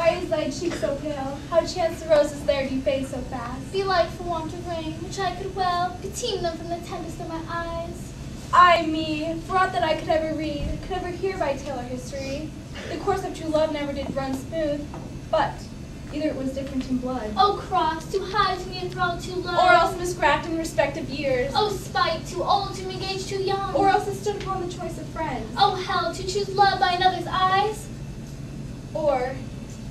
Why is thy cheek so pale? How chance the roses there do fade so fast? Belike for want of rain, which I could well teem them from the tempest of my eyes. Ay me, for aught that I could ever read, could ever hear by tale or history, the course of true love never did run smooth, but either it was different in blood. Oh cross, too high to me enthralled too low. Or else miscraft in respect of years. Oh spite, too old to me engaged too young. Or else it stood upon the choice of friends. Oh hell, to choose love by another's eyes. Or,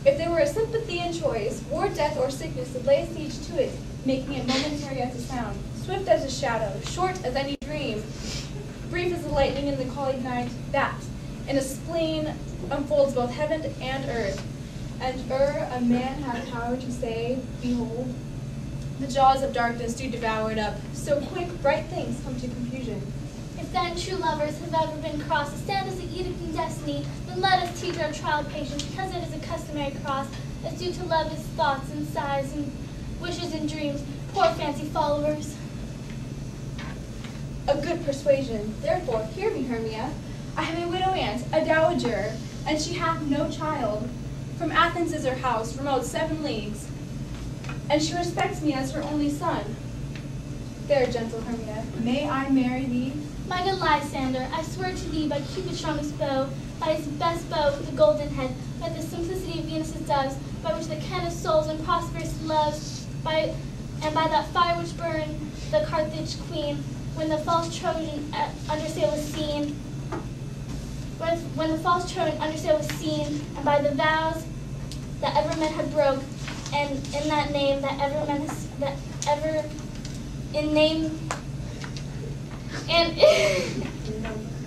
if there were a sympathy in choice, war, death, or sickness would lay a siege to it, making it momentary as a sound, swift as a shadow, short as any dream, brief as the lightning in the colleague night, that, in a spleen, unfolds both heaven and earth. And a man hath power to say, behold, the jaws of darkness do devour it up. So quick, bright things come to confusion. If then true lovers have ever been crossed to stand as the edict in destiny, then let us teach our child patience, because it is a customary cross, as due to love is thoughts and sighs and wishes and dreams, poor fancy followers. A good persuasion. Therefore, hear me, Hermia. I have a widow aunt, a dowager, and she hath no child. From Athens is her house, remote 7 leagues, and she respects me as her only son. There, gentle Hermia, may I marry thee? My good Lysander, I swear to thee by Cupid's strongest bow, by his best bow with the golden head, by the simplicity of Venus's doves, by which the ken of souls and prosperous loves, and by that fire which burned the Carthage queen, when the false Trojan under sail was seen, when the false Trojan under sail was seen, and by the vows that ever men had broke, and in that name that ever men has, that ever in name and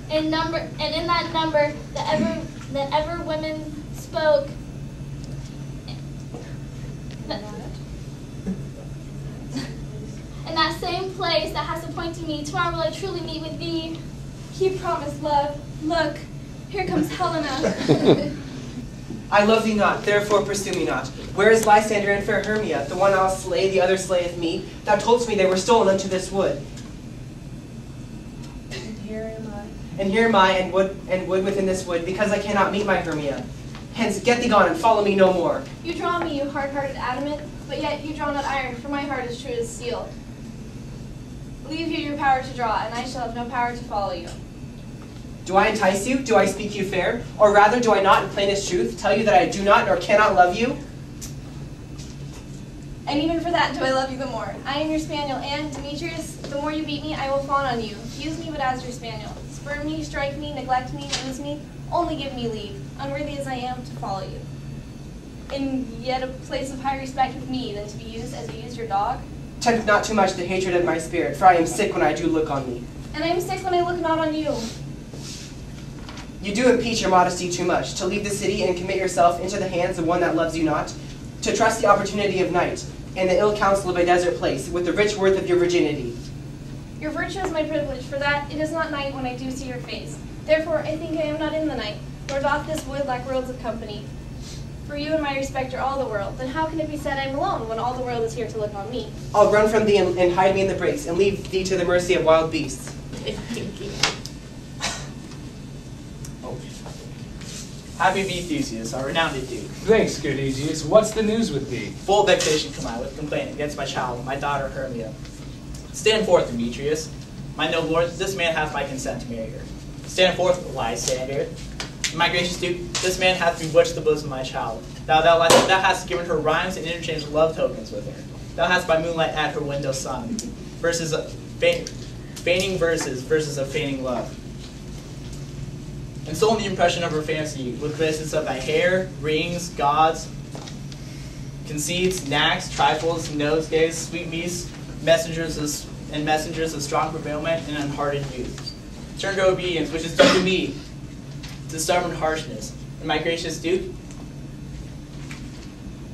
in number and in that number that ever women spoke. In that same place that hast appointed me, tomorrow will I truly meet with thee. He promised love. Look, here comes Helena. I love thee not, therefore pursue me not. Where is Lysander and fair Hermia? The one I'll slay, the other slayeth me. Thou toldst me they were stolen unto this wood. And here am I. And here am I, and wood within this wood, because I cannot meet my Hermia. Hence, get thee gone, and follow me no more. You draw me, you hard-hearted adamant, but yet you draw not iron, for my heart is true as steel. Leave you your power to draw, and I shall have no power to follow you. Do I entice you? Do I speak you fair? Or rather, do I not, in plainest truth, tell you that I do not nor cannot love you? And even for that do I love you the more. I am your spaniel, and, Demetrius, the more you beat me, I will fawn on you. Use me but as your spaniel. Spurn me, strike me, neglect me, lose me, only give me leave, unworthy as I am, to follow you. In yet a place of high respect with me than to be used as you use your dog. Tempt not too much the hatred of my spirit, for I am sick when I do look on thee. And I am sick when I look not on you. You do impeach your modesty too much, to leave the city and commit yourself into the hands of one that loves you not, to trust the opportunity of night, and the ill counsel of a desert place, with the rich worth of your virginity. Your virtue is my privilege, for that it is not night when I do see your face. Therefore I think I am not in the night, nor doth this wood lack worlds of company. For you and my respect are all the world, then how can it be said I am alone, when all the world is here to look on me? I'll run from thee and hide me in the brakes, and leave thee to the mercy of wild beasts. Happy be Theseus, our renowned duke. Thanks, good Aegeus. What's the news with thee? Full vexation come I with complaint against my child, my daughter Hermia. Stand forth, Demetrius. My noble lord, this man hath my consent to marry her. Stand forth, Lysander. My gracious duke, this man hath bewitched the bosom of my child. Thou hast given her rhymes and interchanged love tokens with her. Thou hast by moonlight at her window sung verses of feigning verses of feigning love. And stolen the impression of her fancy with visits of thy hair, rings, gauds, conceits, knacks, trifles, nosegays, sweetmeats, messengers of strong prevailment and unhardened youth. Turn to obedience, which is due to me, to stubborn harshness. And my gracious duke,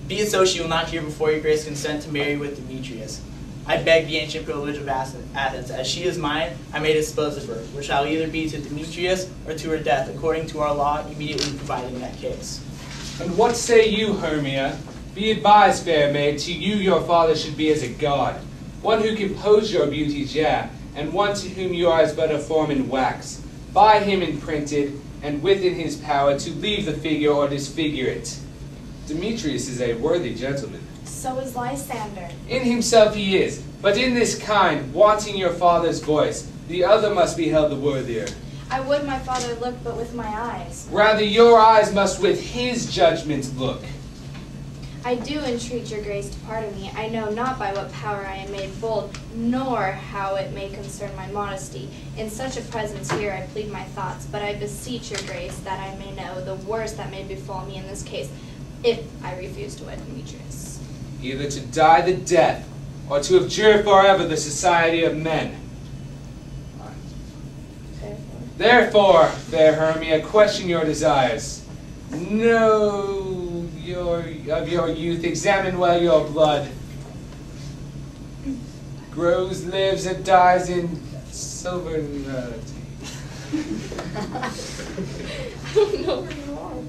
be it so she will not hear before your grace consent to marry with Demetrius. I beg the ancient privilege of Athens. As she is mine, I may dispose of her, which shall either be to Demetrius or to her death, according to our law immediately provided in that case. And what say you, Hermia? Be advised, fair maid, to you your father should be as a god, one who can pose your beauties, yea, and one to whom you are as but a form in wax, by him imprinted, and within his power to leave the figure or disfigure it. Demetrius is a worthy gentleman. So is Lysander. In himself he is, but in this kind, wanting your father's voice, the other must be held the worthier. I would my father look, but with my eyes. Rather, your eyes must with his judgment look. I do entreat your grace to pardon me. I know not by what power I am made bold, nor how it may concern my modesty. In such a presence here I plead my thoughts, but I beseech your grace that I may know the worst that may befall me in this case, if I refuse to wed Demetrius. Either to die the death, or to abjure forever the society of men. Therefore, fair Hermia, question your desires. Know of your youth, examine well your blood. Grows, lives, and dies in sovereignty. I don't know where you are.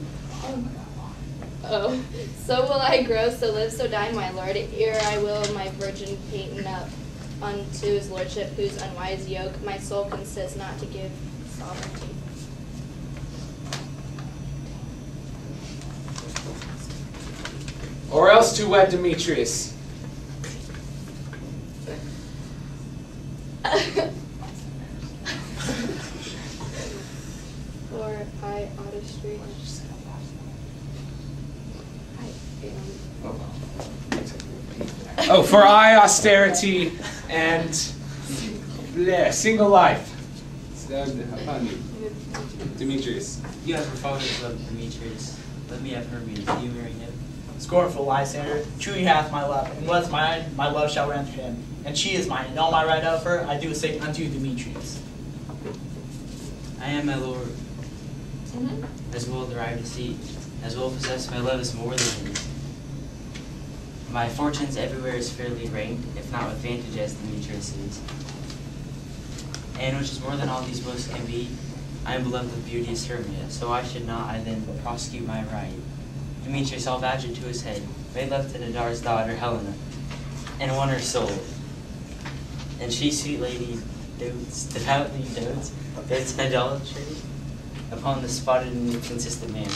Oh, so will I grow, so live, so die, my lord, ere I will my virgin patent up unto his lordship, whose unwise yoke my soul consists not to give sovereignty. Or else to wed Demetrius. For I artistry. Oh, for I austerity and single life. Upon you, Demetrius. You have the father's love, Demetrius. Let me have Hermia. Do you marry him? Scornful Lysander, truly hath my love, and what is mine, my love shall render him. And she is mine, and all my right of her I do say unto Demetrius. I am my lord. As well derive deceit, as well possess my love is more than his. My fortunes everywhere is fairly ranked, if not with vantage as Demetrius is. And which is more than all these boasts can be, I am beloved of beauteous Hermia, so I should not I then prosecute my right. Demetrius all vouched to his head, made love to Nadar's daughter Helena, and won her soul. And she, sweet lady, devoutly dotes idolatry upon the spotted and consistent man.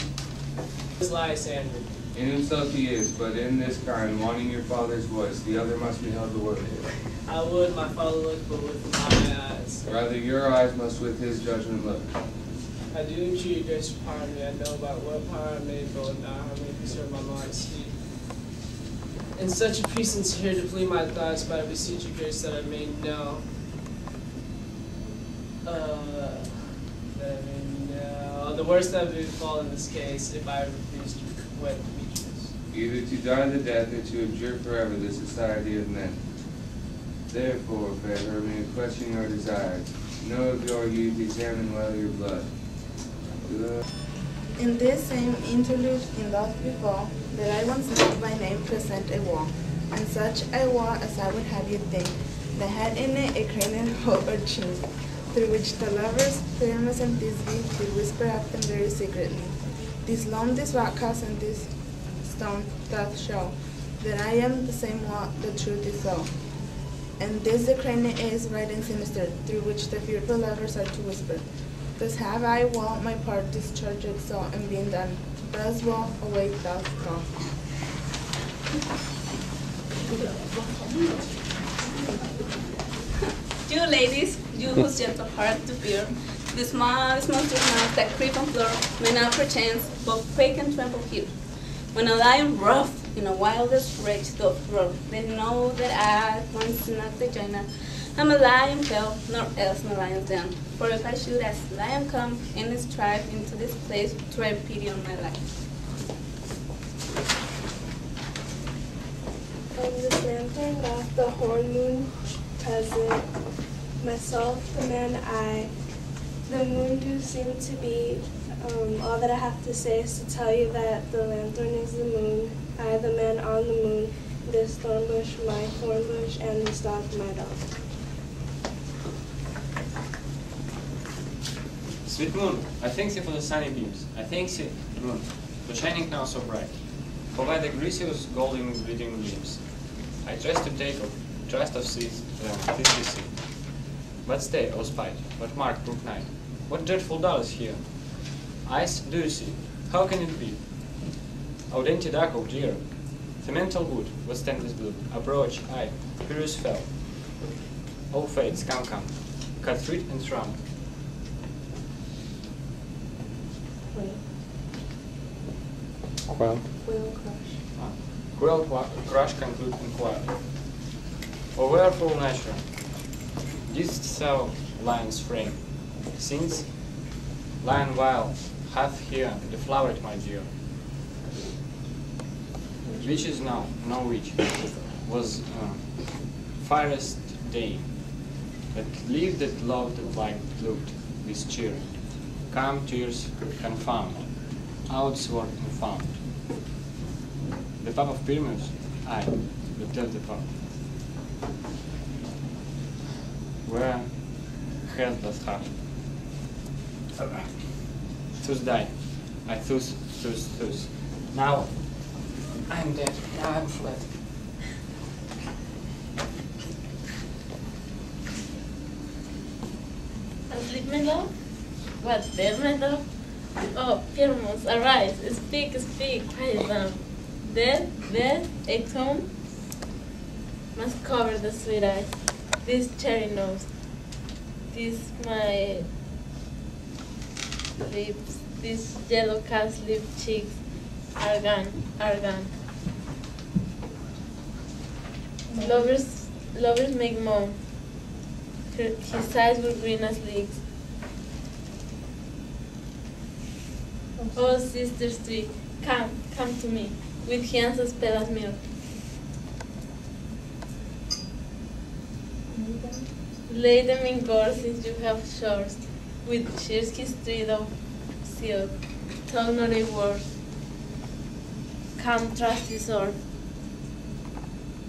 Is Lysander. In himself he is, but in this kind, wanting your father's voice, the other must be held the worthier. I would my father look, but with my eyes. Rather, your eyes must with his judgment look. I do entreat your grace to pardon me. I know about what power I made bold, now how may concern my modesty. In such a presence here to plead my thoughts, but I beseech your grace that I may know. The worst that would befall in this case if I refuse to wed Demetrius. Either to die the death or to abjure forever the society of men. Therefore, fair Hermia, question your desires. Know of your youth, examine well your blood. In this same interlude in doth befall, that I once not by name present a wall, and such a wall as I would have you think, that had in it a cranial hole or chin, through which the lovers, Pyramus and Thisbe, did whisper at them very secretly. This loam, this rock cast, and this stone doth show, that I am the same wall, the truth is so. And this the cranium is, right and sinister, through which the fearful lovers are to whisper. Thus have I well my part discharged so, and being done, thus well await thou go. You ladies, you whose gentle heart to fear, the smallest monsters that creep on floor, may now perchance both quake and tremble here. When a lion rough in a wildest rage doth roar, they know that I, once not the joiner, am a lion fell, nor else no lion's den. For if I should as lion come in his tribe into this place, try pity on my life. On this lantern doth the horn moon present, myself the man I, the moon do seem to be. All that I have to say is to tell you that the lantern is the moon, I the man on the moon, this thorn bush my thorn bush, and this dog my dog. Sweet moon, I thank thee for the sunny beams. I thank thee, moon, for shining now so bright. For by the gracious golden bleeding beams, I trust to take of trust of seas, this we see. But stay, O spite, but mark, brook night, what dreadful dollars here? Eyes, do you see? How can it be? Audenti duck, oh dear. The mental wood was tempest blue. Approach, I, furious fell. All fates, come, come. Cut sweet and strong. Quell. Quell, crush, conclude, inquire. O wherefore nature, didst thou lion's frame, since lion wild hath here deflowered my dear. Which is now, no which, was fairest day, that lived that loved like looked with cheer. Come tears confound, outsword and found. The pap of Pyramus, I, the tell the pap. Where hath that heart? Thus die, I thus. Now I'm dead, now I'm fled. Asleep, my love? What, dead, my love? Oh, Pyramus, arise, speak, quiet down. Dead, at home? Must cover the sweet eyes, this cherry nose, this my lips, these yellow calf's lip cheeks are gone. Lovers make moan. His eyes were green as leeks. Oh, sisters three, come to me, with hands as pale as milk. Lay them in gore since you have shores, with shears his thread of silk, talk not a word. Come, trusty sword,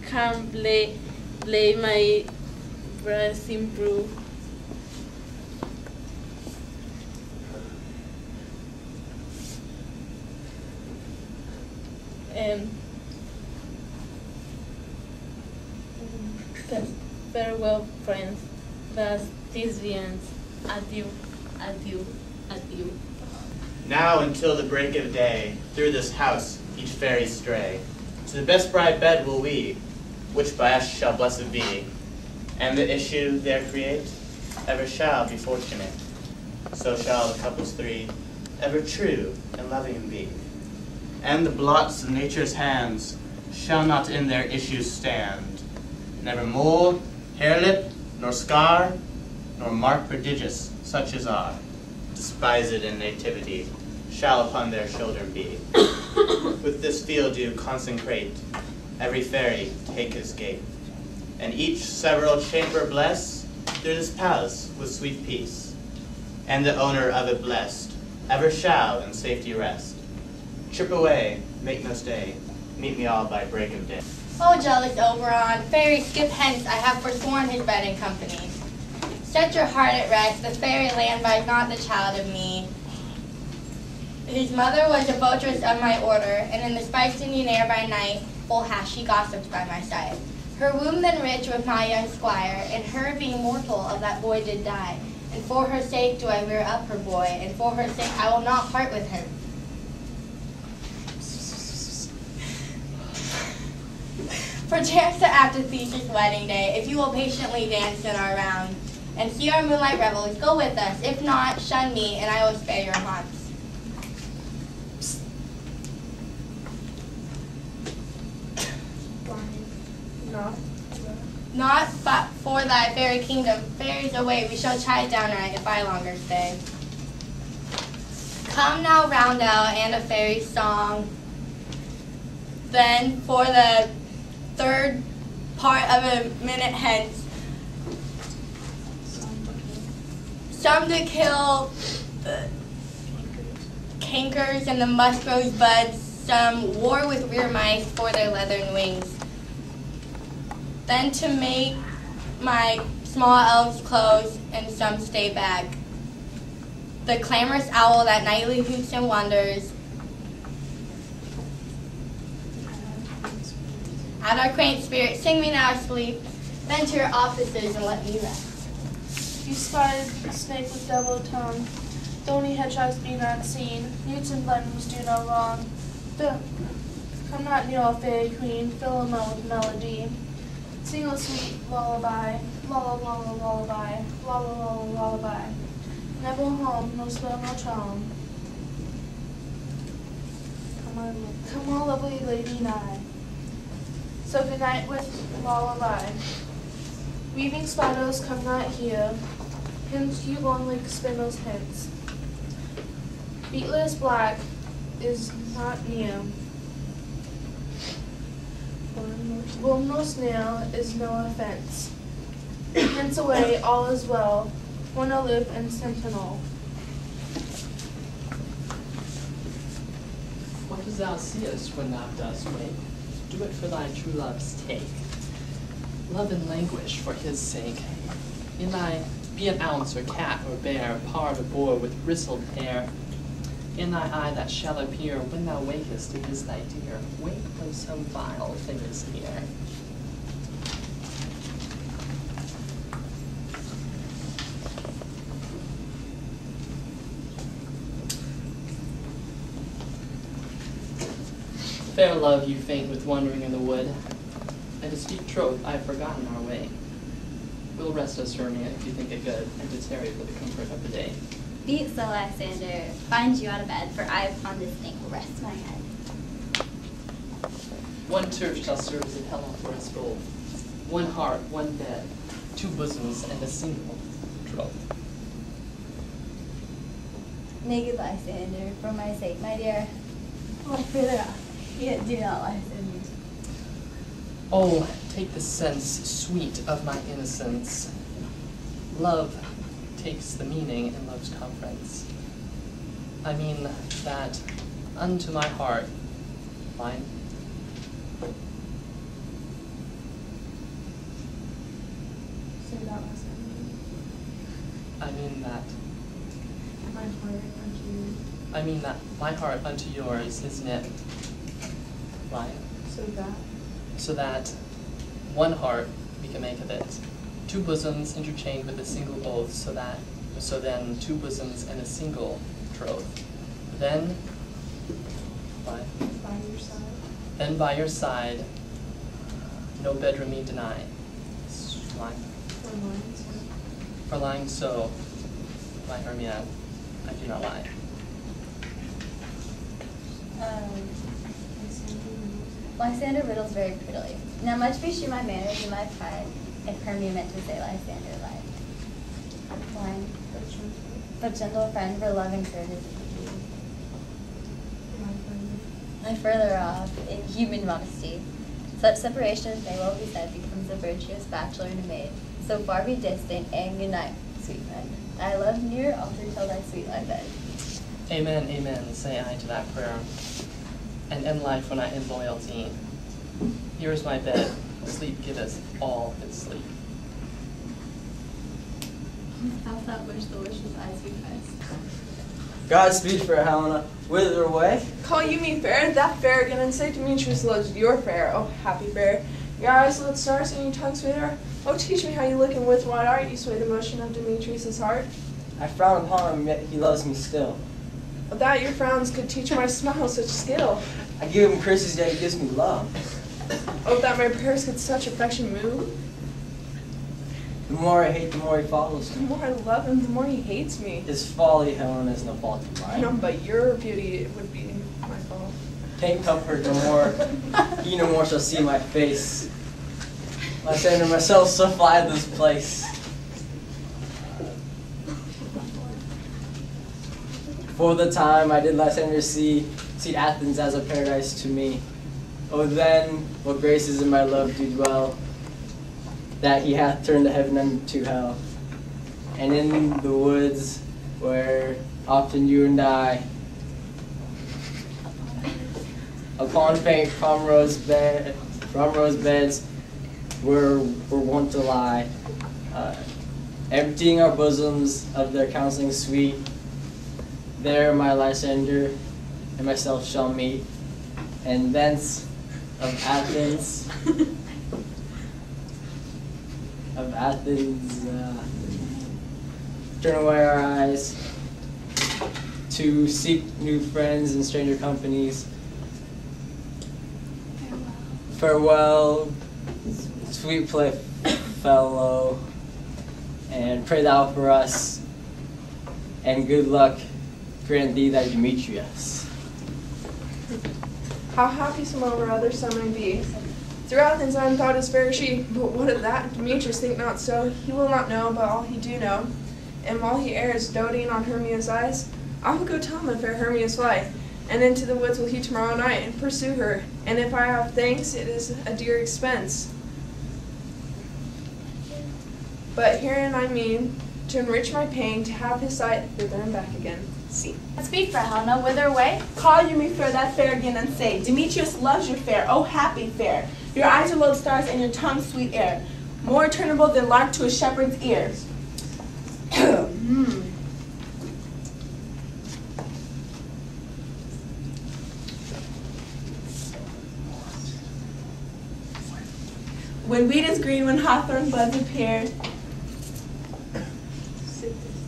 come, lay my breast improve. And farewell, friends. Thus, this ends. Adieu, adieu, adieu. Now until the break of day, through this house each fairy stray. To the best bride bed will we, which by us shall blessed be. And the issue there create, ever shall be fortunate. So shall the couples three, ever true and loving be. And the blots of nature's hands shall not in their issues stand. Never mole, hairlip, nor scar, nor mark prodigious, such as are, despised in nativity, shall upon their shoulder be. With this field do consecrate, every fairy take his gate, and each several chamber bless, through this palace with sweet peace. And the owner of it blessed, ever shall in safety rest. Trip away, make no stay, meet me all by break of day. Oh, jealous Oberon, fairy, skip hence, I have forsworn his bed and company. Set your heart at rest, the fairy land buys not the child of me. His mother was a votress of my order, and in the spiced Indian air by night, full hash she gossiped by my side. Her womb then rich with my young squire, and her being mortal of that boy did die. And for her sake do I rear up her boy, and for her sake I will not part with him. Perchance after Theseus' wedding day, if you will patiently dance in our round, and see our moonlight revels, go with us. If not, shun me, and I will spare your haunts. Not for thy fairy kingdom, fairies away, we shall chide downright if I longer stay. Come now, roundel, and a fairy song. Then, for the third part of a minute hence, some to kill the cankers and the musk rose buds, some war with rear mice for their leathern wings. Then to make my small elves close, and some stay back. The clamorous owl that nightly hoots and wanders. At our quaint spirit, sing me now sleep. Then to your offices and let me rest. You spotted the snake with double tongue. Thorny hedgehogs be not seen. Newts and blendings do no wrong. Come not kneel, fairy queen, fill a moan with melody. Sing a sweet lullaby, lullaby, lullaby, lullaby, lullaby. Never home, no spell, no charm. Come on, lovely lady nigh. So good night with lullaby. Weaving spiders come not here. Hymns cube on like spindles hints. Beatless black is not near. Worm no snail is no offense. Hence away, all is well. One aloof and sentinel. What dost thou seest when thou dost wake? Do it for thy true love's take. Love and languish for his sake. In thy, be it ounce or cat or bear, pard or boar with bristled hair, in thy eye that shall appear when thou wakest, it is thy dear. Wake when some vile thing is near. Fair love, you faint with wandering in the wood, and to speak troth, I have forgotten our way. We'll rest us, Hermia, if you think it good, and to tarry for the comfort of the day. Be it so, Lysander. Find you out of bed, for I upon this snake will rest my head. One turf shall serve as a pillow for us both. One heart, one bed, two bosoms, and a single troth. Naked Lysander, for my sake, my dear. Oh, further off. Yet do not Lysander. Oh, take the sense, sweet, of my innocence. Love takes the meaning in love's conference. I mean that unto my heart, mine. Say that last time. I mean that. My heart unto you. I mean that my heart unto yours is knit. Line. So that one heart we can make of it. Two bosoms interchained with a single oath, so then two bosoms and a single troth. Then by your side. Then by your side, no bedroom me deny. Line. For lying so, my Hermia, I do not lie. Lysander riddles very prettily. Now much be she my manners and my pride, if Hermia meant to say Lysander lied. Line. But gentle friend for loving courtesy. And further off, in human modesty, such separation as may well be said becomes a virtuous bachelor and a maid. So far be distant, and good night, sweet friend. I love near, altar till thy sweet life bed. Amen, amen, say I to that prayer. And end life when I end loyalty. Here is my bed, sleep giveth all its sleep. How that wish the wishes I sweet eyes. Godspeed, fair Helena. Whither away? Call you me fair? That fair again, and say Demetrius loves your fair. Oh, happy fair. Your eyes look stars and your tongue sweeter. Oh, teach me how you look and with what art you sway the motion of Demetrius' heart. I frown upon him, yet he loves me still. That your frowns could teach my smile such skill. I give him kisses, yet he gives me love. Oh, that my prayers could such affection move. The more I hate, the more he follows The me. more I love him, the more he hates me. His folly, Helena, is no fault of mine. No, but your beauty would be my fault. Take comfort no more. He no more shall see my face. Lysander myself so fly this place. For the time I did Lysander see Athens as a paradise to me. Oh then, what graces in my love do dwell, that he hath turned the heaven unto hell. And in the woods where often you and I, upon faint primrose beds, were wont to lie, emptying our bosoms of their counseling sweet. There my Lysander and myself shall meet, and thence of Athens, turn away our eyes to seek new friends and stranger companies, Farewell, sweet playfellow, and pray thou for us, and good luck grant thee thy Demetrius. How happy some of our other some may be. Through Athens I am thought as fair as she, but what of that? Demetrius think not so. He will not know, but all he do know. And while he errs, doting on Hermia's eyes, I will go tell him of fair Hermia's flight, and into the woods will he tomorrow night and pursue her. And if I have thanks, it is a dear expense. But herein I mean to enrich my pain, to have his sight thither and back again. See. Speak for Helena, whither away? Call you me fair that fair again and say, Demetrius loves your fair, oh happy fair. Your eyes are lodestars and your tongue sweet air, more turnable than lark to a shepherd's ear. When wheat is green, when hawthorn buds appear,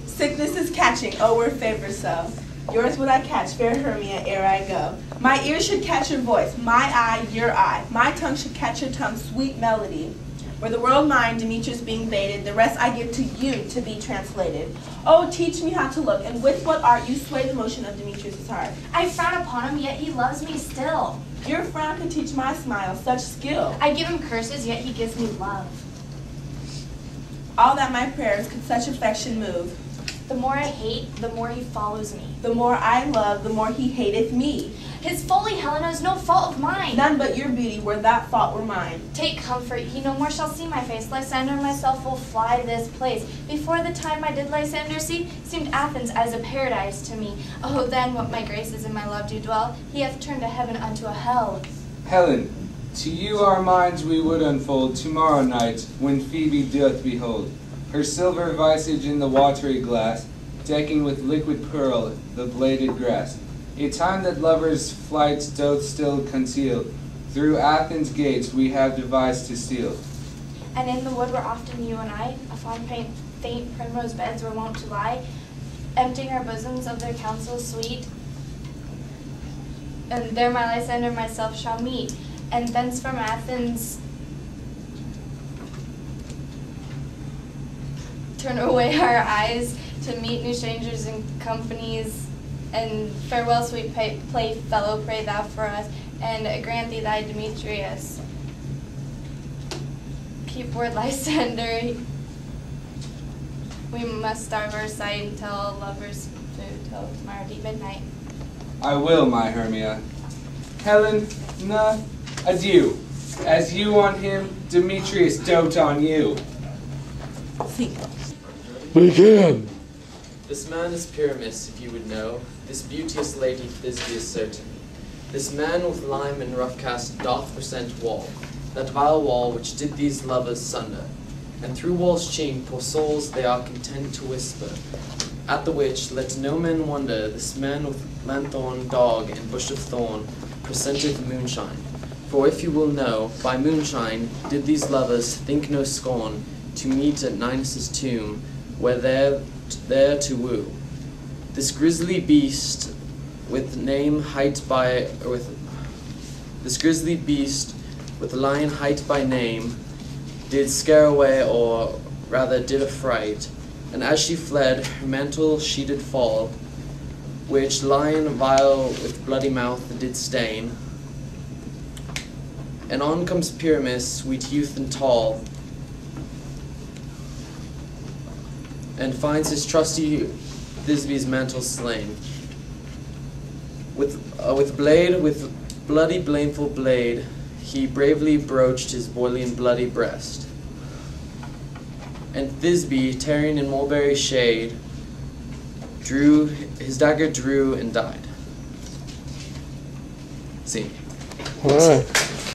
sickness is catching, oh, we're favored so. Yours would I catch, fair Hermia, ere I go. My ear should catch your voice, my eye, your eye. My tongue should catch your tongue, sweet melody. Were the world mine, Demetrius being baited, the rest I give to you to be translated. Oh, teach me how to look, and with what art you sway the motion of Demetrius' heart. I frown upon him, yet he loves me still. Your frown can teach my smile such skill. I give him curses, yet he gives me love. All that my prayers could such affection move. The more I hate, the more he follows me. The more I love, the more he hateth me. His folly, Helena, is no fault of mine. None but your beauty, were that fault were mine. Take comfort, he no more shall see my face. Lysander and myself will fly this place. Before the time I did Lysander see, seemed Athens as a paradise to me. Oh, then what my graces in my love do dwell, he hath turned a heaven unto a hell. Helen, to you our minds we would unfold tomorrow night, when Phoebe doth behold her silver visage in the watery glass, decking with liquid pearl the bladed grass. A time that lovers' flight doth still conceal, through Athens' gates we have devised to steal. And in the wood where often you and I, upon faint primrose beds, were wont to lie, emptying our bosoms of their counsels sweet. And there my Lysander and myself shall meet, and thence from Athens turn away our eyes to meet new strangers and companies. And farewell, sweet playfellow, pray thou for us, and grant thee thy Demetrius. Keep word, Lysander. We must starve our sight and tell all lovers food till tomorrow deep midnight. I will, my Hermia. Helen, adieu. As you on him, Demetrius dote on you. Begin! This man is Pyramus, if you would know. This beauteous lady Thisbe is certain. This man with lime and rough cast doth present wall, that vile wall which did these lovers sunder. And through wall's chink, poor souls they are content to whisper. At the which, let no man wonder, this man with lanthorn, dog, and bush of thorn presenteth moonshine. For if you will know, by moonshine did these lovers think no scorn to meet at Ninus' tomb, where there to woo. This grisly beast with name hight by this grisly beast with lion hight by name did scare away, or rather did affright, and as she fled her mantle she did fall, which lion vile with bloody mouth did stain. And on comes Pyramus, sweet youth and tall, and finds his trusty Thisbe's mantle slain. With bloody blameful blade, he bravely broached his boiling bloody breast. And Thisbe, tearing in mulberry shade, his dagger drew and died. See. All right.